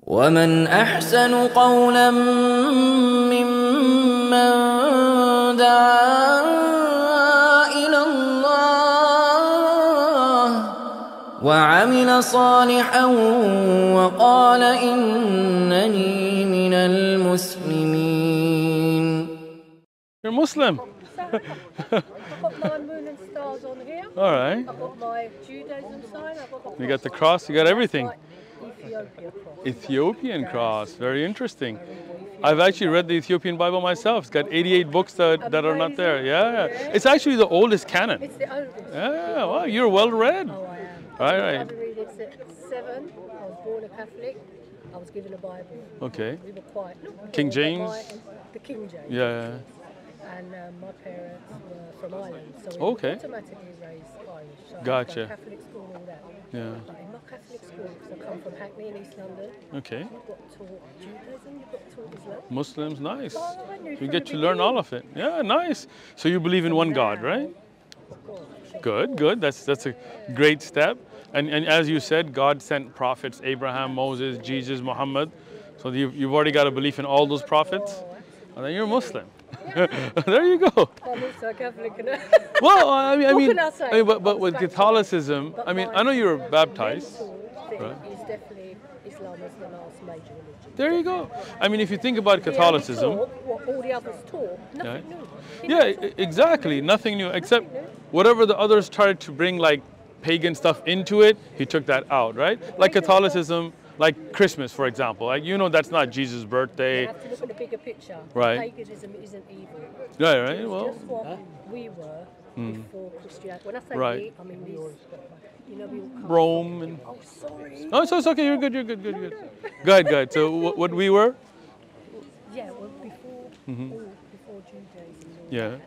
ومن أحسن قولا ممن دعا إلى الله وعمل صالحا وقال إنني من المسلمين. You're Muslim. I've got my moon and stars on here. All right. I've got my Judaism sign. I've got You got the cross, you got everything. Ethiopia cross. Ethiopian cross, very interesting. I've actually read the Ethiopian Bible myself. It's got 88 books that are not there. Yeah. It's actually the oldest canon. It's the oldest. Yeah, wow, you're well read. Oh, I am. All I right. had to read it at 7. I was born a Catholic. I was given a Bible. Okay. We were quite. King James? The King James. Yeah. And my parents were from Ireland, so we Okay. were automatically raised Irish. So Gotcha. I went to Catholic school and all that. Yeah. But in my Catholic school, because I come from Hackney in East London, Okay. you've got taught Judaism, you've got taught Islam. Muslims, nice. Oh, I knew You from get the to learn all beginning. of it. Yeah, nice. So you believe in one God, right? Good, good. That's a great step. And as you said, God sent prophets, Abraham, Moses, Jesus, Muhammad. So you've already got a belief in all those prophets. And then you're Muslim. There you go. I'm also a Catholic. Well, I mean, What can I say? but with Catholicism, But I mean, my I know you were baptized. mental thing Right. is definitely Islam is the last major religion. There you go. I mean, if you think about We only Catholicism, taught what all the others taught, nothing new. yeah, exactly. Nothing new except whatever the others tried to bring like pagan stuff into it, he took that out, right? Like Catholicism, like Christmas, for example. Like, you know, that's not Jesus' You birthday. have to look at the bigger picture. Right. Paganism isn't evil. Right, right. It's Well, just what we were before Christianity. When I say Right. we, I mean these, you know, we all come Rome and. from, oh, sorry. Oh, so it's okay. You're good. You're good. Good. Good. Good. Good. So what we were? Yeah, well, before before Judaism, and all Yeah. that,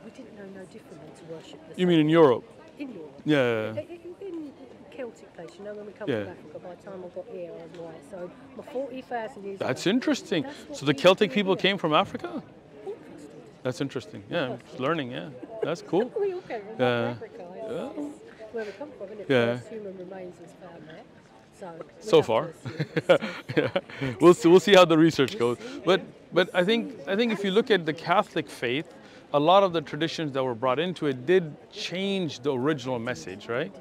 we didn't know no different than to worship the You mean in Europe? in Europe. Yeah. In Celtic place, you know, when we come Yeah. from Africa, by the time I got here, I was white. So my 40,000 years That's ago, interesting. that's what So the we Celtic do people here. came from Africa? All of us did. That's interesting. Yeah, I'm just learning. Yeah, that's cool. We all came from Yeah. Africa. It's where we come from, isn't it? Yeah. First human remains was found there. We So have far. to Yeah. We'll see how the research goes. But I think if you look at the Catholic faith, a lot of the traditions that were brought into it did change the original message, right?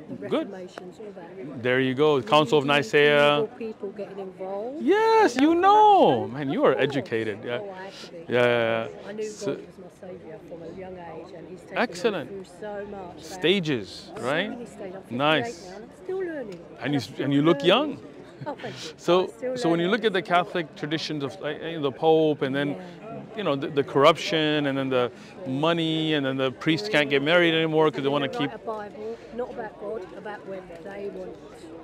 the Good. Reformations, all that. There you go. Council of Nicaea. Medieval people getting involved. Yes, you know. Man, you are educated. Yeah. Oh, I had to be. Yeah. I knew So- God was my saviour from a young age, and He's taken Excellent. me through so much. Stages, So right? many stages. I'm 58 Nice. now, and I'm still learning. And you look young. Oh, thank you. So I'm still when you learning. look at the Catholic traditions of the Pope, and then you know the corruption, and then the money, and then the priests can't get married anymore because they want to They keep. write a Bible, not about God, about when they want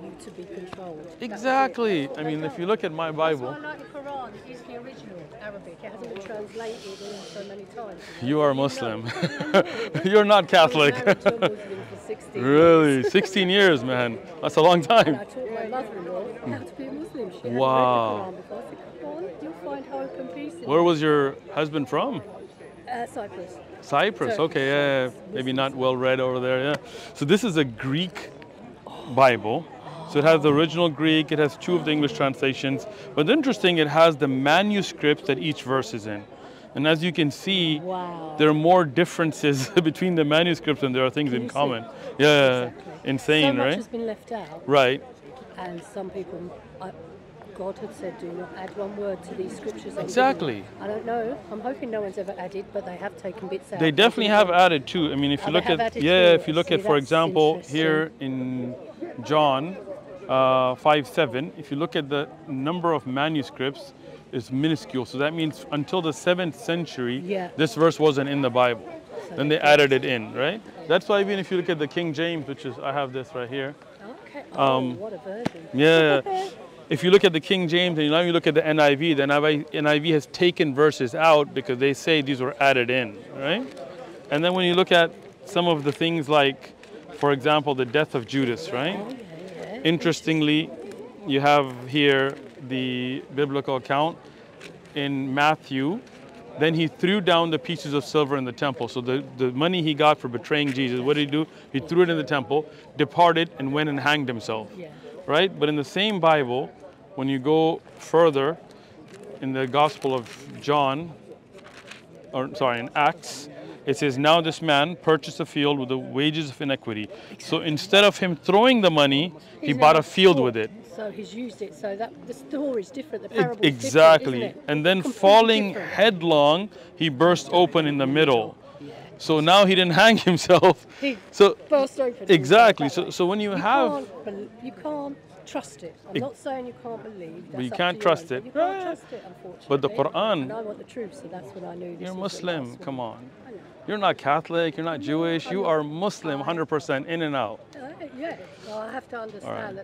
you to be controlled. That's Exactly. it. I mean, if you look at my That's Bible, why I like the Quran. It is the original Arabic. It hasn't been translated so many times. you are Muslim. You're not Catholic. I was married to a Muslim for 16 Really? years. 16 years, man. That's a long And I time. taught my mother-in-law how to be a Muslim. She Wow. hadn't read the Quran before. I said, come on, you'll find hope and peace in Where was your husband from? Cyprus. Cyprus. Turkish, Okay, yeah. Maybe not well read over there. Yeah. So this is a Greek Bible. So it has the original Greek. It has 2 of the English translations. But interesting, it has the manuscripts that each verse is in. And as you can see, Wow. there are more differences between the manuscripts than there are things in you see? common. Yeah, Exactly. insane, So much right? has been left out, Right. and some people, God had said, do not add one word to these scriptures. and Exactly. didn't. I don't know. I'm hoping no one's ever added, but they have taken bits out. They definitely have added too. I mean, if you Oh, look they have at, added yeah, too. if you look See, at, for that's example, interesting. here in John 5:7, if you look at the number of manuscripts, it's minuscule. So that means until the 7th century, Yeah. this verse wasn't in the Bible. Then they added it in, right? That's why even if you look at the King James, which is, I have this right here. Okay. Oh, what a version. Yeah. If you look at the King James and now you look at the NIV, the NIV has taken verses out because they say these were added in, right? And then when you look at some of the things like, for example, the death of Judas, right? Interestingly, you have here the biblical account in Matthew. Then he threw down the pieces of silver in the temple. So the money he got for betraying Jesus, what did he do? He threw it in the temple, departed, and went and hanged himself. Yeah. Right? But in the same Bible, when you go further in the Gospel of John, in Acts, it says, now this man purchased a field with the wages of iniquity. So instead of him throwing the money, he bought a field with it. So he's used it so that the story is different, the parable is Exactly. different, isn't it? And then Completely falling different. headlong, he burst open in the middle. So now he didn't hang himself. He So burst open. exactly. That way. So when you have, you can't trust it. I'm not saying you can't believe. But you That's up can't to trust own, it. but you can't trust it, unfortunately. But the Quran- And I want the truth, so that's when I knew this you're was the Muslim. last one. Come on. I know. You're not Catholic. You're not Jewish. You are Muslim, 100% in and out. Yeah, well, I have to understand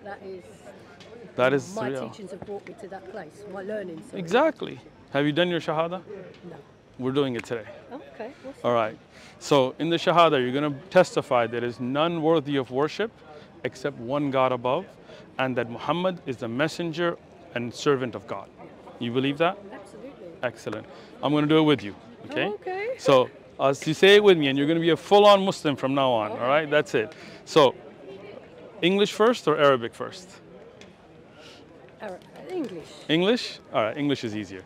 That is my real. teachings have brought me to that place, my learning. Sorry. Exactly. Have you done your Shahada? No. We're doing it today. Oh, okay. Awesome. All right. So in the Shahada, you're going to testify there is none worthy of worship except one God above, and that Muhammad is the messenger and servant of God. You believe that? Absolutely. Excellent. I'm going to do it with you. Okay? Oh, okay. So as you say it with me, and you're going to be a full-on Muslim from now on. All right? That's it. So English first or Arabic first? English. English? All right. English is easier.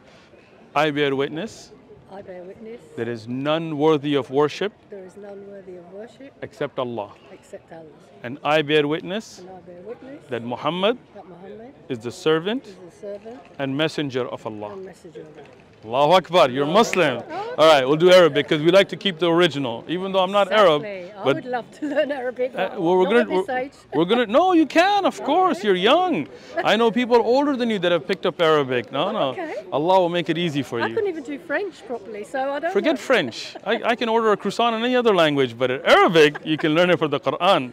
I bear witness I bear witness. there is none worthy of worship There is none worthy of worship except Allah. except Allah. And I bear witness And I bear witness that Muhammad that Muhammad is the servant is the servant and messenger of Allah. and messenger of Allah. Allahu Akbar, you're Muslim. All right, we'll do Arabic because we like to keep the original, even though I'm not Arab. Exactly. I But would love to learn Arabic. But well, not at this age. we're gonna. No, you can, of course. You're young. I know people older than you that have picked up Arabic. No. Okay. Allah will make it easy for I you. couldn't even do French properly, so I don't Forget know. French. I can order a croissant in any other language, but in Arabic, you can learn it for the Quran.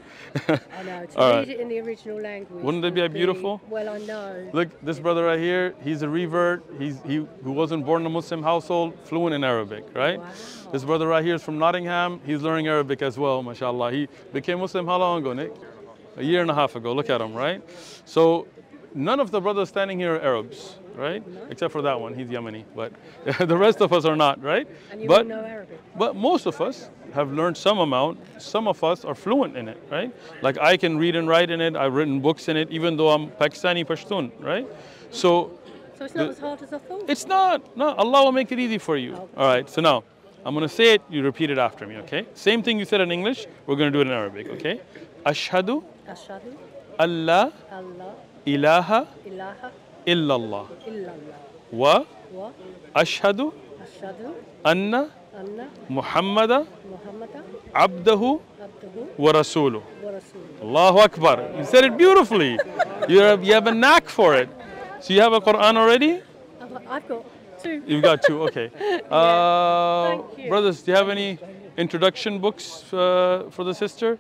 I know. To All read right. it in the original language. Wouldn't that be would beautiful? Well, I know. Look, this brother right here, he's a revert. He who wasn't born in a Muslim household, fluent in Arabic, right? Wow. This brother right here is from Nottingham. He's learning Arabic as well, mashallah. He became Muslim how long ago, Nick? A year and a half ago. Look at him, right? So none of the brothers standing here are Arabs, right? Except for that one, he's Yemeni. But the rest of us are not, right? And you all know Arabic. But most of us have learned some amount. Some of us are fluent in it, right? Like I can read and write in it. I've written books in it, even though I'm Pakistani Pashtun, right? So So it's not as hard as I thought. it's not. No, Allah will make it easy for you. Okay. All right, so now I'm going to say it, you repeat it after me, okay? Same thing you said in English, we're going to do it in Arabic, okay? Ashhadu Ashhadu alla Allah ilaha ilaha illallah illallah wa wa ashhadu ashhadu anna anna Muhammada Muhammadan abdahu abduhu wa rasuluh. wa rasuluh. Allahu Akbar. You said it beautifully. You have a knack for it. So you have a Quran already? I've got two. You've got two, okay. Thank you. Brothers, do you have any introduction books for the sister?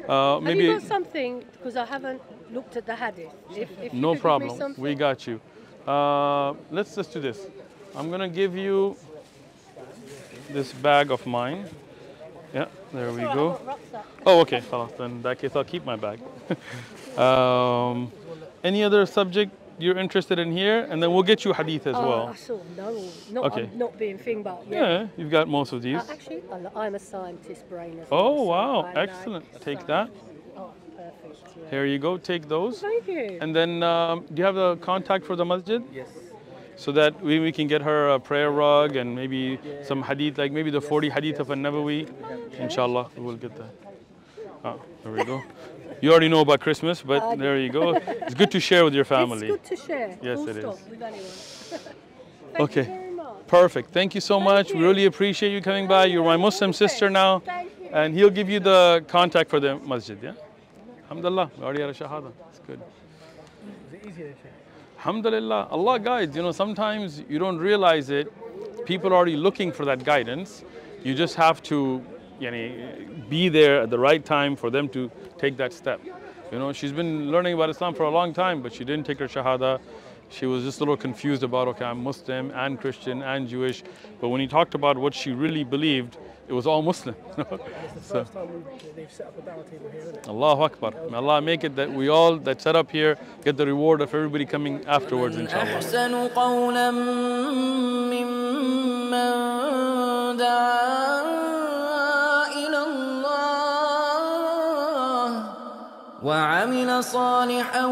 Have Maybe. you got something? Because I haven't looked at the hadith. If you No could give me problem. something. We got you. Let's just do this. I'm gonna give you this bag of mine. Yeah, there we Alright, go. I've got rucksack. Oh, okay. Well, then in that case, I'll keep my bag. Any other subject you're interested in here, and then we'll get you hadith as I well. sort of know. Not, Okay. I'm not being thing, but Yeah, you've got most of these. Actually, I'm a scientist brain as Oh, well, so wow. I like Excellent. Take science. that. Oh, perfect. Yeah. Here you go. Take those. Thank you. And then, do you have the contact for the masjid? Yes. So that we can get her a prayer rug and maybe some hadith, like maybe the 40 hadith of an-Nabawi. Inshallah, we will get that. Oh, there we go. You already know about Christmas, but there you go. It's good to share with your family. It's good to share. Yes, Full it stop, is. with anyone. Thank Okay. you very much. Perfect. Thank you so much. We you. really appreciate you coming by. You're my Muslim sister now. Thank you. And he'll give you the contact for the masjid, yeah? Alhamdulillah, we already had a shahada. It's good. Is it easier, Sheikh? Alhamdulillah, Allah guides. You know, sometimes you don't realize it. People are already looking for that guidance. You just have to be there at the right time for them to take that step. You know, she's been learning about Islam for a long time, but she didn't take her shahada. She was just a little confused about, okay, I'm Muslim and Christian and Jewish. But when he talked about what she really believed, it was all Muslim. It's the first time they've set up a dawah table here, isn't it? Allahu Akbar. May Allah make it that we all that set up here get the reward of everybody coming afterwards, inshallah. أحسن قولا ممن دعا إلى الله وعمل صالحا